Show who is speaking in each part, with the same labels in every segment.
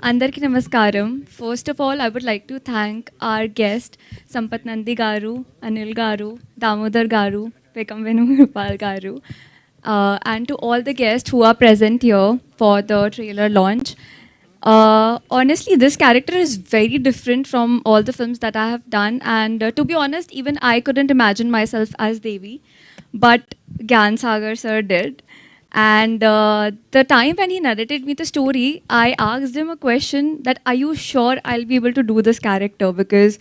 Speaker 1: Andarki Namaskaram. First of all, I would like to thank our guest, Sampath Nandi Garu, Anil Garu, Damodar Garu, Pekam Venugopal Garu, and to all the guests who are present here for the trailer launch. Honestly, this character is very different from all the films that I have done, and to be honest, even I couldn't imagine myself as Devi, but Gyan Sagar sir did. And the time when he narrated me the story, I asked him a question that, are you sure I'll be able to do this character? Because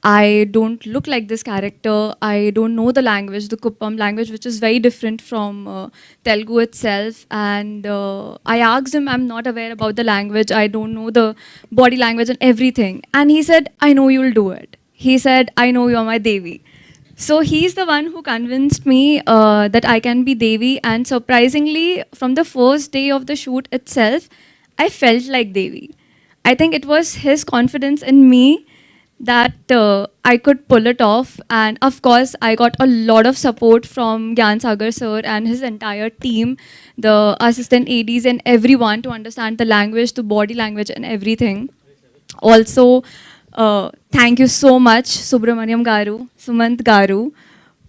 Speaker 1: I don't look like this character. I don't know the language, the Kuppam language, which is very different from Telugu itself. And I asked him, I'm not aware about the language. I don't know the body language and everything. And he said, I know you'll do it. He said, I know you're my Devi. So he's the one who convinced me that I can be Devi, and surprisingly, from the first day of the shoot itself, I felt like Devi. I think it was his confidence in me that I could pull it off, and of course, I got a lot of support from Gyan Sagar sir and his entire team, the assistant ADs and everyone to understand the language, the body language, and everything. Also, thank you so much, Subramaniam Garu, Sumant Garu,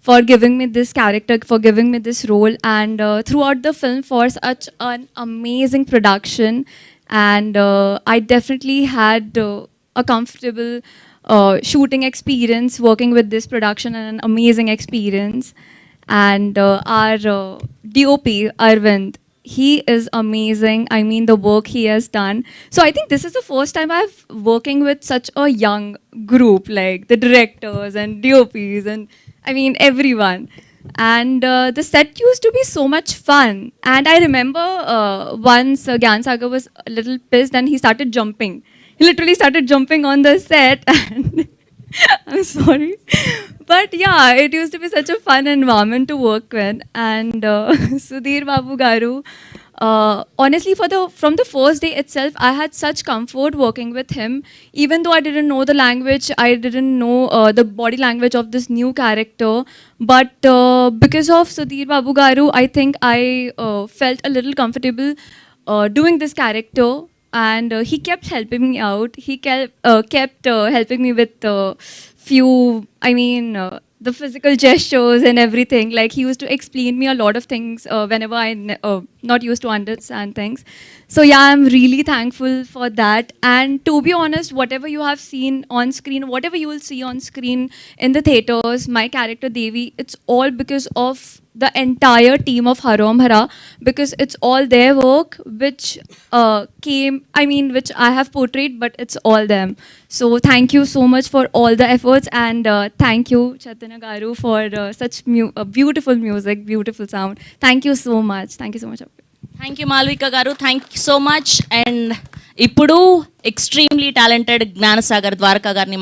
Speaker 1: for giving me this character, for giving me this role, and throughout the film for such an amazing production. And I definitely had a comfortable shooting experience working with this production and an amazing experience. And our DOP, Arvind, he is amazing. I mean, the work he has done. So I think this is the first time I've working with such a young group, like the directors and DOPs and I mean everyone. And the set used to be so much fun. And I remember once Gyan Sagar was a little pissed and he started jumping. He literally started jumping on the set and I'm sorry. But yeah, it used to be such a fun environment to work with. And Sudhir Babu Garu, honestly, from the first day itself, I had such comfort working with him. Even though I didn't know the language, I didn't know the body language of this new character. But because of Sudhir Babu Garu, I think I felt a little comfortable doing this character. And he kept helping me out. He kept helping me with few, I mean, the physical gestures and everything. Like he used to explain me a lot of things whenever not used to understand things. So yeah, I'm really thankful for that. And to be honest, whatever you have seen on screen, whatever you will see on screen in the theaters, my character Devi, it's all because of the entire team of Harom Hara, because it's all their work which which I have portrayed, but it's all them. So thank you so much for all the efforts, and thank you, Chaitanya Garu, for such beautiful music, beautiful sound. Thank you so much. Thank you so much.
Speaker 2: Thank you Malvika garu, thank you so much. And ఇప్పుడు extremely talented Gnanasagar Dwaraka గారిని